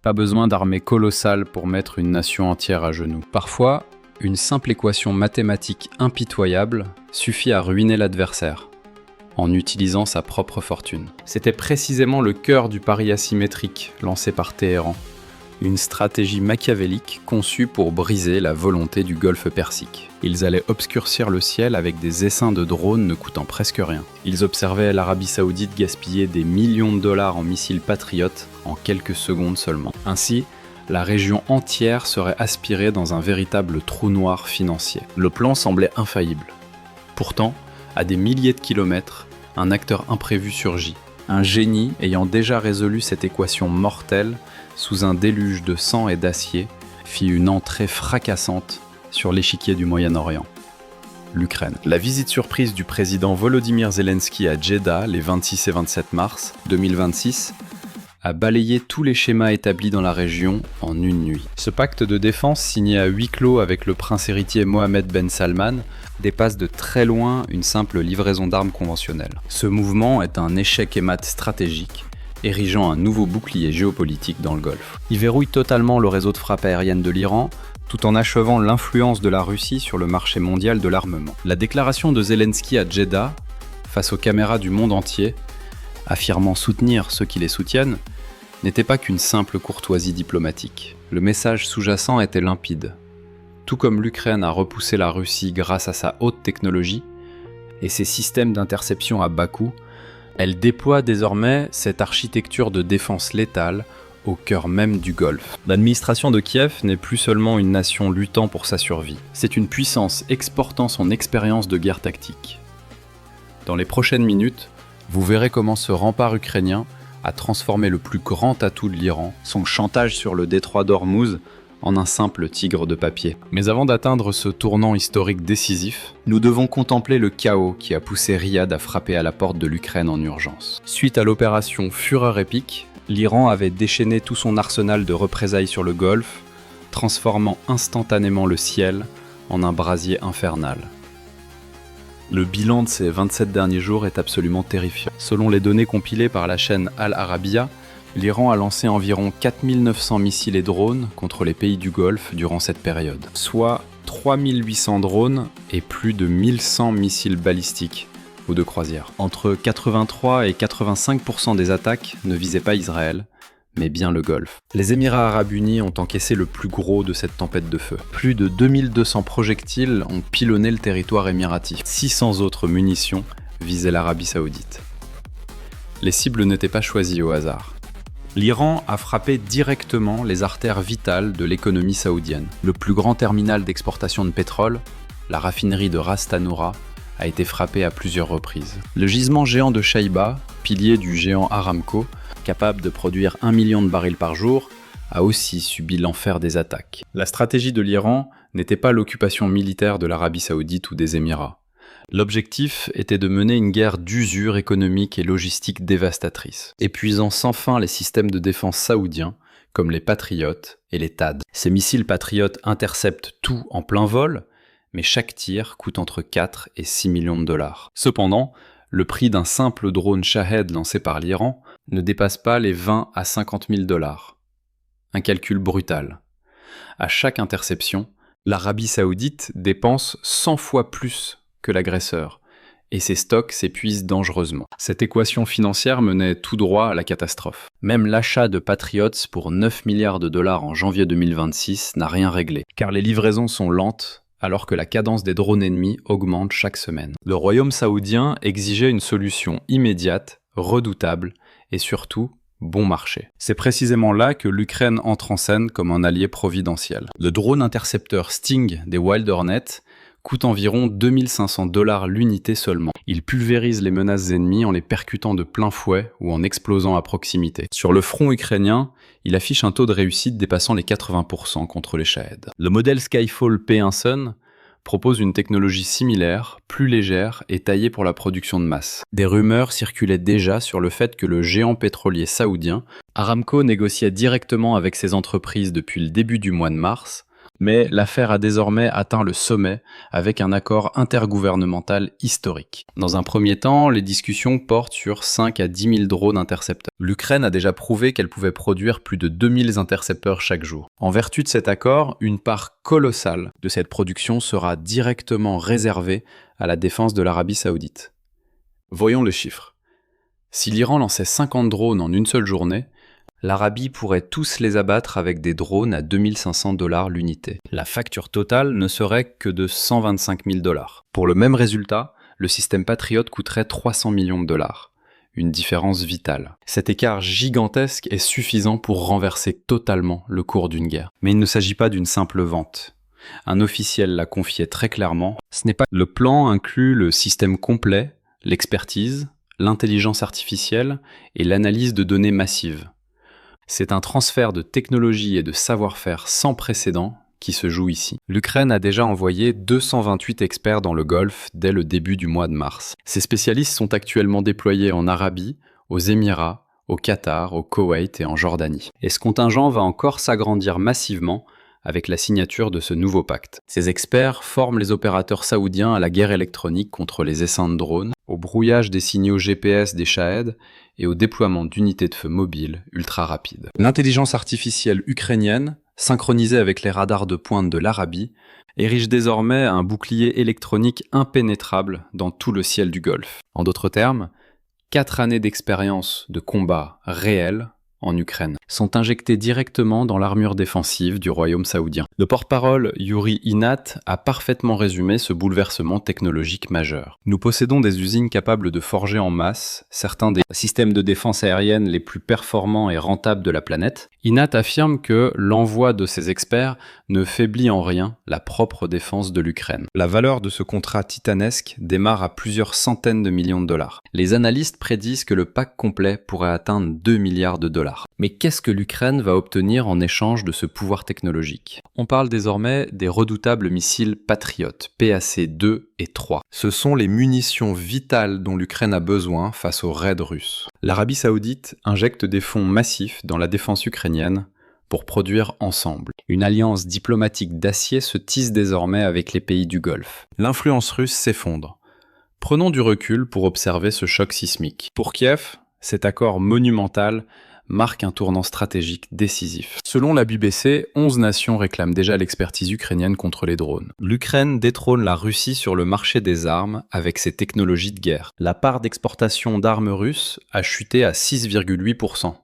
Pas besoin d'armées colossales pour mettre une nation entière à genoux. Parfois, une simple équation mathématique impitoyable suffit à ruiner l'adversaire, en utilisant sa propre fortune. C'était précisément le cœur du pari asymétrique lancé par Téhéran, une stratégie machiavélique conçue pour briser la volonté du golfe Persique. Ils allaient obscurcir le ciel avec des essaims de drones ne coûtant presque rien. Ils observaient l'Arabie Saoudite gaspiller des millions de dollars en missiles patriotes en quelques secondes seulement. Ainsi, la région entière serait aspirée dans un véritable trou noir financier. Le plan semblait infaillible. Pourtant, à des milliers de kilomètres, un acteur imprévu surgit. Un génie ayant déjà résolu cette équation mortelle sous un déluge de sang et d'acier fit une entrée fracassante sur l'échiquier du Moyen-Orient. L'Ukraine. La visite surprise du président Volodymyr Zelensky à Jeddah les 26 et 27 mars 2026 a balayé tous les schémas établis dans la région en une nuit. Ce pacte de défense signé à huis clos avec le prince héritier Mohammed Ben Salman dépasse de très loin une simple livraison d'armes conventionnelles. Ce mouvement est un échec et mat stratégique, érigeant un nouveau bouclier géopolitique dans le Golfe. Il verrouille totalement le réseau de frappe aérienne de l'Iran, tout en achevant l'influence de la Russie sur le marché mondial de l'armement. La déclaration de Zelensky à Jeddah, face aux caméras du monde entier, affirmant soutenir ceux qui les soutiennent, n'était pas qu'une simple courtoisie diplomatique. Le message sous-jacent était limpide. Tout comme l'Ukraine a repoussé la Russie grâce à sa haute technologie et ses systèmes d'interception à bas coût, elle déploie désormais cette architecture de défense létale au cœur même du Golfe. L'administration de Kiev n'est plus seulement une nation luttant pour sa survie, c'est une puissance exportant son expérience de guerre tactique. Dans les prochaines minutes, vous verrez comment ce rempart ukrainien a transformé le plus grand atout de l'Iran, son chantage sur le détroit d'Ormuz, en un simple tigre de papier. Mais avant d'atteindre ce tournant historique décisif, nous devons contempler le chaos qui a poussé Riyad à frapper à la porte de l'Ukraine en urgence. Suite à l'opération Fureur épique, l'Iran avait déchaîné tout son arsenal de représailles sur le Golfe, transformant instantanément le ciel en un brasier infernal. Le bilan de ces 27 derniers jours est absolument terrifiant. Selon les données compilées par la chaîne Al Arabiya, l'Iran a lancé environ 4900 missiles et drones contre les pays du Golfe durant cette période, soit 3800 drones et plus de 1100 missiles balistiques ou de croisière. Entre 83 et 85% des attaques ne visaient pas Israël, mais bien le Golfe. Les Émirats arabes unis ont encaissé le plus gros de cette tempête de feu. Plus de 2200 projectiles ont pilonné le territoire émirati. 600 autres munitions visaient l'Arabie saoudite. Les cibles n'étaient pas choisies au hasard. L'Iran a frappé directement les artères vitales de l'économie saoudienne. Le plus grand terminal d'exportation de pétrole, la raffinerie de Ras Tanura, a été frappé à plusieurs reprises. Le gisement géant de Shaïba, pilier du géant Aramco, capable de produire 1 million de barils par jour, a aussi subi l'enfer des attaques. La stratégie de l'Iran n'était pas l'occupation militaire de l'Arabie saoudite ou des Émirats. L'objectif était de mener une guerre d'usure économique et logistique dévastatrice, épuisant sans fin les systèmes de défense saoudiens, comme les Patriotes et les THAAD. Ces missiles Patriotes interceptent tout en plein vol, mais chaque tir coûte entre 4 et 6 millions de dollars. Cependant, le prix d'un simple drone Shahed lancé par l'Iran ne dépasse pas les 20 à 50 000 dollars. Un calcul brutal. À chaque interception, l'Arabie saoudite dépense 100 fois plus que l'agresseur, et ses stocks s'épuisent dangereusement. Cette équation financière menait tout droit à la catastrophe. Même l'achat de Patriots pour 9 milliards de dollars en janvier 2026 n'a rien réglé, car les livraisons sont lentes, alors que la cadence des drones ennemis augmente chaque semaine. Le royaume saoudien exigeait une solution immédiate, redoutable, et surtout bon marché. C'est précisément là que l'Ukraine entre en scène comme un allié providentiel. Le drone intercepteur Sting des Wild Hornet coûte environ 2500 dollars l'unité seulement. Il pulvérise les menaces ennemies en les percutant de plein fouet ou en explosant à proximité. Sur le front ukrainien, il affiche un taux de réussite dépassant les 80% contre les Shahed. Le modèle Skyfall P1 Sun propose une technologie similaire, plus légère et taillée pour la production de masse. Des rumeurs circulaient déjà sur le fait que le géant pétrolier saoudien, Aramco, négociait directement avec ces entreprises depuis le début du mois de mars, Mais l'affaire a désormais atteint le sommet avec un accord intergouvernemental historique. Dans un premier temps, les discussions portent sur 5 à 10 000 drones intercepteurs. L'Ukraine a déjà prouvé qu'elle pouvait produire plus de 2000 intercepteurs chaque jour. En vertu de cet accord, une part colossale de cette production sera directement réservée à la défense de l'Arabie Saoudite. Voyons le chiffre. Si l'Iran lançait 50 drones en une seule journée, l'Arabie pourrait tous les abattre avec des drones à 2500 $ l'unité. La facture totale ne serait que de 125 000 $. Pour le même résultat, le système Patriot coûterait 300 millions de dollars. Une différence vitale. Cet écart gigantesque est suffisant pour renverser totalement le cours d'une guerre. Mais il ne s'agit pas d'une simple vente. Un officiel l'a confié très clairement. Le plan inclut le système complet, l'expertise, l'intelligence artificielle et l'analyse de données massives. C'est un transfert de technologie et de savoir-faire sans précédent qui se joue ici. L'Ukraine a déjà envoyé 228 experts dans le Golfe dès le début du mois de mars. Ces spécialistes sont actuellement déployés en Arabie, aux Émirats, au Qatar, au Koweït et en Jordanie. Et ce contingent va encore s'agrandir massivement avec la signature de ce nouveau pacte. Ces experts forment les opérateurs saoudiens à la guerre électronique contre les essaims de drones, au brouillage des signaux GPS des Shahed et au déploiement d'unités de feu mobiles ultra rapides. L'intelligence artificielle ukrainienne, synchronisée avec les radars de pointe de l'Arabie, érige désormais un bouclier électronique impénétrable dans tout le ciel du Golfe. En d'autres termes, 4 années d'expérience de combat réel en Ukraine sont injectés directement dans l'armure défensive du royaume saoudien. Le porte-parole Yuri Inat a parfaitement résumé ce bouleversement technologique majeur. Nous possédons des usines capables de forger en masse certains des systèmes de défense aérienne les plus performants et rentables de la planète. Inat affirme que l'envoi de ces experts ne faiblit en rien la propre défense de l'Ukraine. La valeur de ce contrat titanesque démarre à plusieurs centaines de millions de dollars. Les analystes prédisent que le pack complet pourrait atteindre 2 milliards de dollars. Mais qu'est-ce que l'Ukraine va obtenir en échange de ce pouvoir technologique? On parle désormais des redoutables missiles Patriot, PAC-2 et 3. Ce sont les munitions vitales dont l'Ukraine a besoin face aux raids russes. L'Arabie Saoudite injecte des fonds massifs dans la défense ukrainienne pour produire ensemble. Une alliance diplomatique d'acier se tisse désormais avec les pays du Golfe. L'influence russe s'effondre. Prenons du recul pour observer ce choc sismique. Pour Kiev, cet accord monumental marque un tournant stratégique décisif. Selon la BBC, 11 nations réclament déjà l'expertise ukrainienne contre les drones. L'Ukraine détrône la Russie sur le marché des armes avec ses technologies de guerre. La part d'exportation d'armes russes a chuté à 6,8%.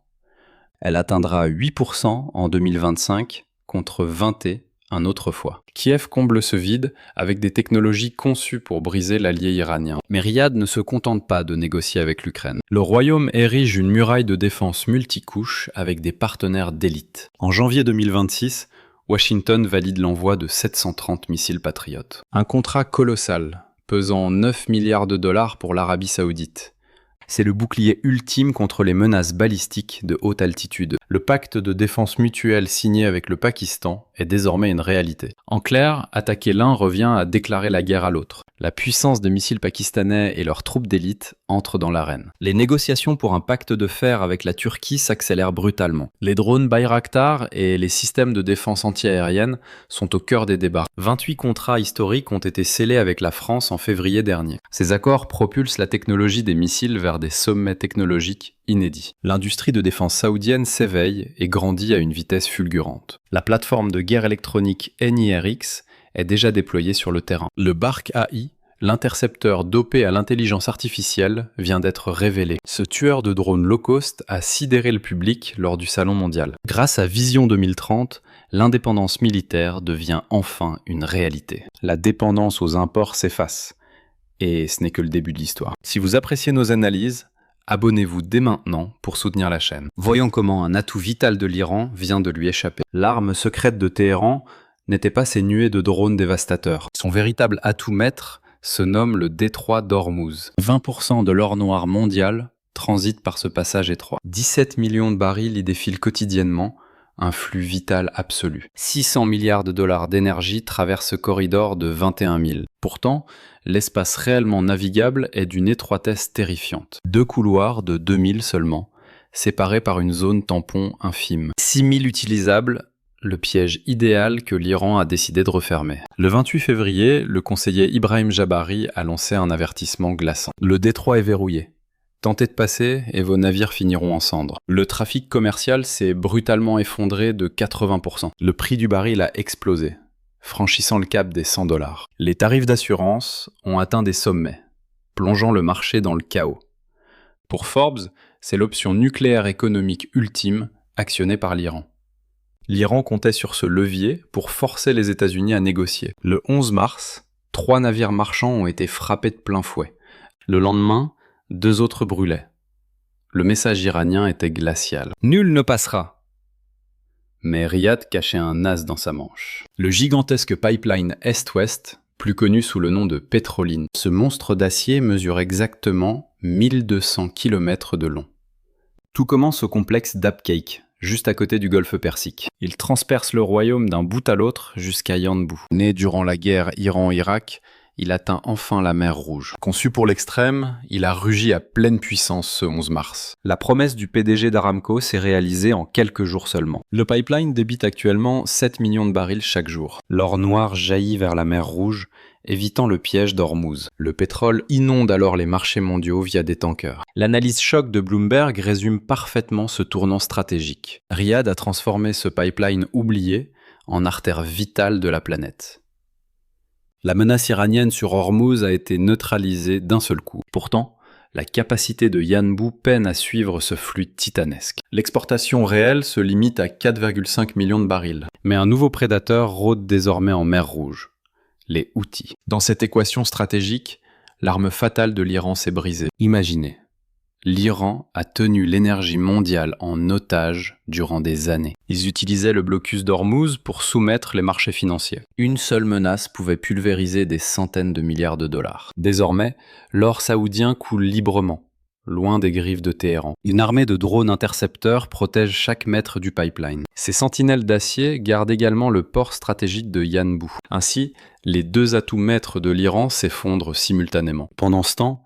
Elle atteindra 8% en 2025 contre 21% autrefois. Kiev comble ce vide avec des technologies conçues pour briser l'allié iranien. Mais Riyad ne se contente pas de négocier avec l'Ukraine. Le royaume érige une muraille de défense multicouche avec des partenaires d'élite. En janvier 2026, Washington valide l'envoi de 730 missiles Patriot. Un contrat colossal, pesant 9 milliards de dollars pour l'Arabie Saoudite. C'est le bouclier ultime contre les menaces balistiques de haute altitude. Le pacte de défense mutuelle signé avec le Pakistan est désormais une réalité. En clair, attaquer l'un revient à déclarer la guerre à l'autre. La puissance des missiles pakistanais et leurs troupes d'élite entrent dans l'arène. Les négociations pour un pacte de fer avec la Turquie s'accélèrent brutalement. Les drones Bayraktar et les systèmes de défense antiaérienne sont au cœur des débats. 28 contrats historiques ont été scellés avec la France en février dernier. Ces accords propulsent la technologie des missiles vers des sommets technologiques inédits. L'industrie de défense saoudienne s'éveille et grandit à une vitesse fulgurante. La plateforme de guerre électronique NIRX est déjà déployée sur le terrain. Le Bark AI, l'intercepteur dopé à l'intelligence artificielle, vient d'être révélé. Ce tueur de drones low-cost a sidéré le public lors du Salon mondial. Grâce à Vision 2030, l'indépendance militaire devient enfin une réalité. La dépendance aux imports s'efface. Et ce n'est que le début de l'histoire. Si vous appréciez nos analyses, abonnez-vous dès maintenant pour soutenir la chaîne. Voyons comment un atout vital de l'Iran vient de lui échapper. L'arme secrète de Téhéran n'était pas ces nuées de drones dévastateurs. Son véritable atout maître se nomme le détroit d'Ormuz. 20% de l'or noir mondial transite par ce passage étroit. 17 millions de barils y défilent quotidiennement, un flux vital absolu. 600 milliards de dollars d'énergie traversent ce corridor de 21 000. Pourtant, l'espace réellement navigable est d'une étroitesse terrifiante. 2 couloirs de 2000 seulement, séparés par une zone tampon infime. 6000 utilisables, le piège idéal que l'Iran a décidé de refermer. Le 28 février, le conseiller Ibrahim Jabari a lancé un avertissement glaçant. Le détroit est verrouillé. Tentez de passer et vos navires finiront en cendres. Le trafic commercial s'est brutalement effondré de 80%. Le prix du baril a explosé, franchissant le cap des $100. Les tarifs d'assurance ont atteint des sommets, plongeant le marché dans le chaos. Pour Forbes, c'est l'option nucléaire économique ultime actionnée par l'Iran. L'Iran comptait sur ce levier pour forcer les États-Unis à négocier. Le 11 mars, 3 navires marchands ont été frappés de plein fouet. Le lendemain, 2 autres brûlaient. Le message iranien était glacial. Nul ne passera. Mais Riyad cachait un as dans sa manche. Le gigantesque pipeline Est-Ouest, plus connu sous le nom de Pétroline, ce monstre d'acier mesure exactement 1200 km de long. Tout commence au complexe d'Abqaiq, juste à côté du golfe Persique. Il transperce le royaume d'un bout à l'autre jusqu'à Yanbu. Né durant la guerre Iran-Irak, il atteint enfin la mer Rouge. Conçu pour l'extrême, il a rugi à pleine puissance ce 11 mars. La promesse du PDG d'Aramco s'est réalisée en quelques jours seulement. Le pipeline débite actuellement 7 millions de barils chaque jour. L'or noir jaillit vers la mer Rouge, évitant le piège d'Ormuz. Le pétrole inonde alors les marchés mondiaux via des tankers. L'analyse choc de Bloomberg résume parfaitement ce tournant stratégique. Riyad a transformé ce pipeline oublié en artère vitale de la planète. La menace iranienne sur Ormuz a été neutralisée d'un seul coup. Pourtant, la capacité de Yanbu peine à suivre ce flux titanesque. L'exportation réelle se limite à 4,5 millions de barils. Mais un nouveau prédateur rôde désormais en mer Rouge. Les Houthis. Dans cette équation stratégique, l'arme fatale de l'Iran s'est brisée. Imaginez, l'Iran a tenu l'énergie mondiale en otage durant des années. Ils utilisaient le blocus d'Ormuz pour soumettre les marchés financiers. Une seule menace pouvait pulvériser des centaines de milliards de dollars. Désormais, l'or saoudien coule librement, loin des griffes de Téhéran. Une armée de drones intercepteurs protège chaque mètre du pipeline. Ces sentinelles d'acier gardent également le port stratégique de Yanbu. Ainsi, les 2 atouts maîtres de l'Iran s'effondrent simultanément. Pendant ce temps,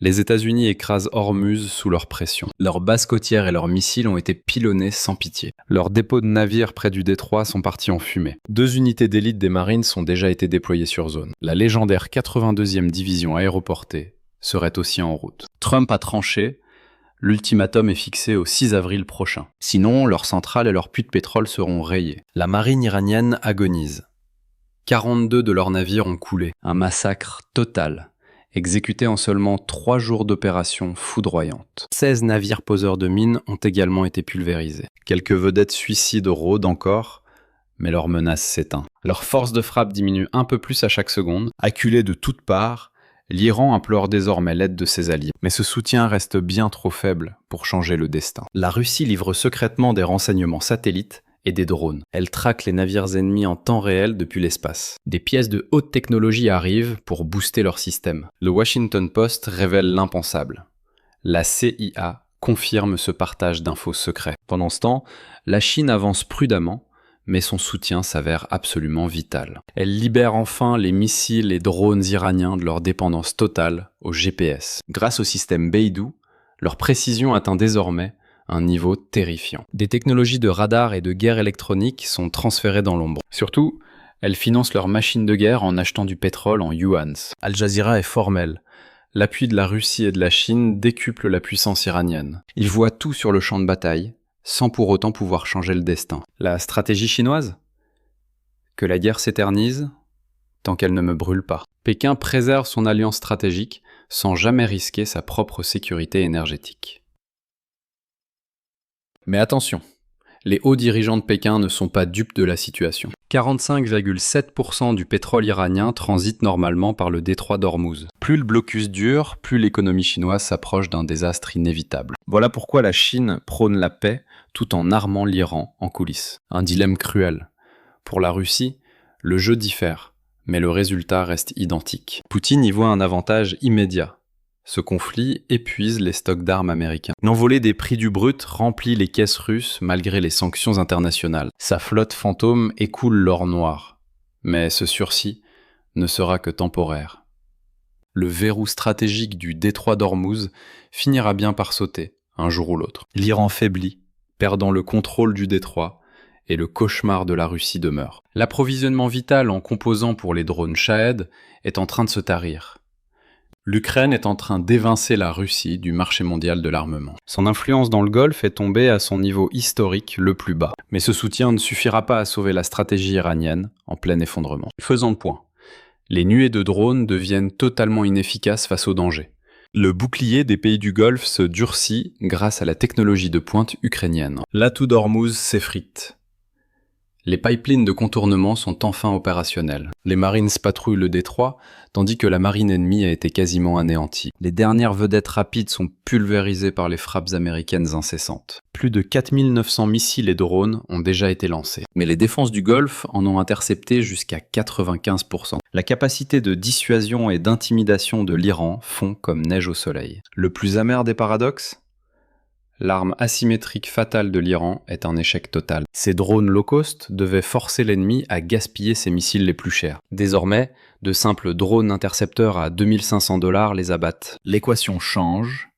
les États-Unis écrasent Ormuz sous leur pression. Leurs bases côtières et leurs missiles ont été pilonnés sans pitié. Leurs dépôts de navires près du détroit sont partis en fumée. 2 unités d'élite des marines ont déjà été déployées sur zone. La légendaire 82e division aéroportée serait aussi en route. Trump a tranché, l'ultimatum est fixé au 6 avril prochain. Sinon, leurs centrales et leurs puits de pétrole seront rayés. La marine iranienne agonise. 42 de leurs navires ont coulé. Un massacre total, exécuté en seulement 3 jours d'opération foudroyante. 16 navires poseurs de mines ont également été pulvérisés. Quelques vedettes suicides rôdent encore, mais leur menace s'éteint. Leur force de frappe diminue un peu plus à chaque seconde. Acculé de toutes parts, l'Iran implore désormais l'aide de ses alliés. Mais ce soutien reste bien trop faible pour changer le destin. La Russie livre secrètement des renseignements satellites et des drones. Elle traque les navires ennemis en temps réel depuis l'espace. Des pièces de haute technologie arrivent pour booster leur système. Le Washington Post révèle l'impensable. La CIA confirme ce partage d'infos secrets. Pendant ce temps, la Chine avance prudemment, mais son soutien s'avère absolument vital. Elle libère enfin les missiles et drones iraniens de leur dépendance totale au GPS. Grâce au système Beidou, leur précision atteint désormais un niveau terrifiant. Des technologies de radar et de guerre électronique sont transférées dans l'ombre. Surtout, elles financent leurs machines de guerre en achetant du pétrole en yuans. Al Jazeera est formel. L'appui de la Russie et de la Chine décuple la puissance iranienne. Ils voient tout sur le champ de bataille, sans pour autant pouvoir changer le destin. La stratégie chinoise ? Que la guerre s'éternise tant qu'elle ne me brûle pas. Pékin préserve son alliance stratégique sans jamais risquer sa propre sécurité énergétique. Mais attention, les hauts dirigeants de Pékin ne sont pas dupes de la situation. 45,7% du pétrole iranien transite normalement par le détroit d'Ormuz. Plus le blocus dure, plus l'économie chinoise s'approche d'un désastre inévitable. Voilà pourquoi la Chine prône la paix tout en armant l'Iran en coulisses. Un dilemme cruel. Pour la Russie, le jeu diffère, mais le résultat reste identique. Poutine y voit un avantage immédiat. Ce conflit épuise les stocks d'armes américains. L'envolée des prix du brut remplit les caisses russes malgré les sanctions internationales. Sa flotte fantôme écoule l'or noir. Mais ce sursis ne sera que temporaire. Le verrou stratégique du détroit d'Ormuz finira bien par sauter, un jour ou l'autre. L'Iran faiblit, perdant le contrôle du détroit et le cauchemar de la Russie demeure. L'approvisionnement vital en composants pour les drones Shahed est en train de se tarir. L'Ukraine est en train d'évincer la Russie du marché mondial de l'armement. Son influence dans le Golfe est tombée à son niveau historique le plus bas. Mais ce soutien ne suffira pas à sauver la stratégie iranienne en plein effondrement. Faisons le point. Les nuées de drones deviennent totalement inefficaces face aux dangers. Le bouclier des pays du Golfe se durcit grâce à la technologie de pointe ukrainienne. L'atout d'Ormuz s'effrite. Les pipelines de contournement sont enfin opérationnels. Les Marines patrouillent le détroit, tandis que la marine ennemie a été quasiment anéantie. Les dernières vedettes rapides sont pulvérisées par les frappes américaines incessantes. Plus de 4900 missiles et drones ont déjà été lancés. Mais les défenses du Golfe en ont intercepté jusqu'à 95%. La capacité de dissuasion et d'intimidation de l'Iran fond comme neige au soleil. Le plus amer des paradoxes ? L'arme asymétrique fatale de l'Iran est un échec total. Ces drones low-cost devaient forcer l'ennemi à gaspiller ses missiles les plus chers. Désormais, de simples drones intercepteurs à 2500 $ les abattent. L'équation change,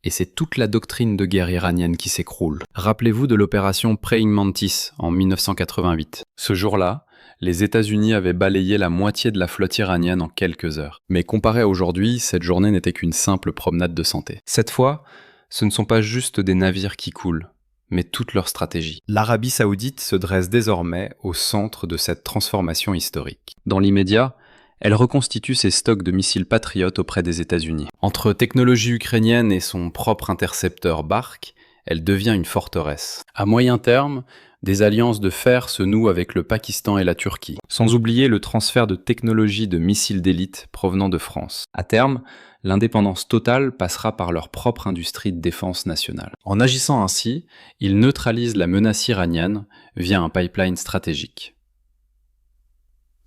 et c'est toute la doctrine de guerre iranienne qui s'écroule. Rappelez-vous de l'opération Praying Mantis en 1988. Ce jour-là, les États-Unis avaient balayé la moitié de la flotte iranienne en quelques heures. Mais comparé à aujourd'hui, cette journée n'était qu'une simple promenade de santé. Cette fois, ce ne sont pas juste des navires qui coulent, mais toute leur stratégie. L'Arabie Saoudite se dresse désormais au centre de cette transformation historique. Dans l'immédiat, elle reconstitue ses stocks de missiles Patriot auprès des États-Unis. Entre technologie ukrainienne et son propre intercepteur Bark, elle devient une forteresse. À moyen terme, des alliances de fer se nouent avec le Pakistan et la Turquie, sans oublier le transfert de technologies de missiles d'élite provenant de France. À terme, l'indépendance totale passera par leur propre industrie de défense nationale. En agissant ainsi, ils neutralisent la menace iranienne via un pipeline stratégique.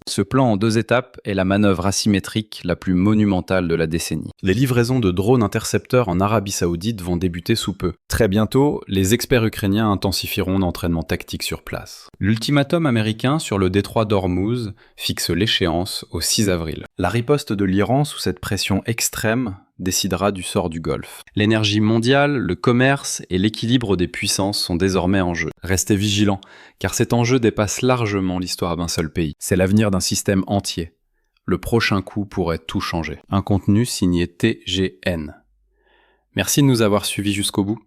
Ce plan en 2 étapes est la manœuvre asymétrique la plus monumentale de la décennie. Les livraisons de drones intercepteurs en Arabie Saoudite vont débuter sous peu. Très bientôt, les experts ukrainiens intensifieront l'entraînement tactique sur place. L'ultimatum américain sur le détroit d'Ormuz fixe l'échéance au 6 avril. La riposte de l'Iran sous cette pression extrême décidera du sort du Golfe. L'énergie mondiale, le commerce et l'équilibre des puissances sont désormais en jeu. Restez vigilants, car cet enjeu dépasse largement l'histoire d'un seul pays. C'est l'avenir d'un système entier. Le prochain coup pourrait tout changer. Un contenu signé TGN. Merci de nous avoir suivis jusqu'au bout.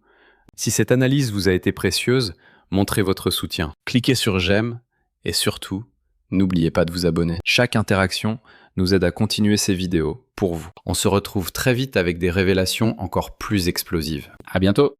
Si cette analyse vous a été précieuse, montrez votre soutien. Cliquez sur j'aime et surtout, n'oubliez pas de vous abonner. Chaque interaction nous aide à continuer ces vidéos pour vous. On se retrouve très vite avec des révélations encore plus explosives. À bientôt!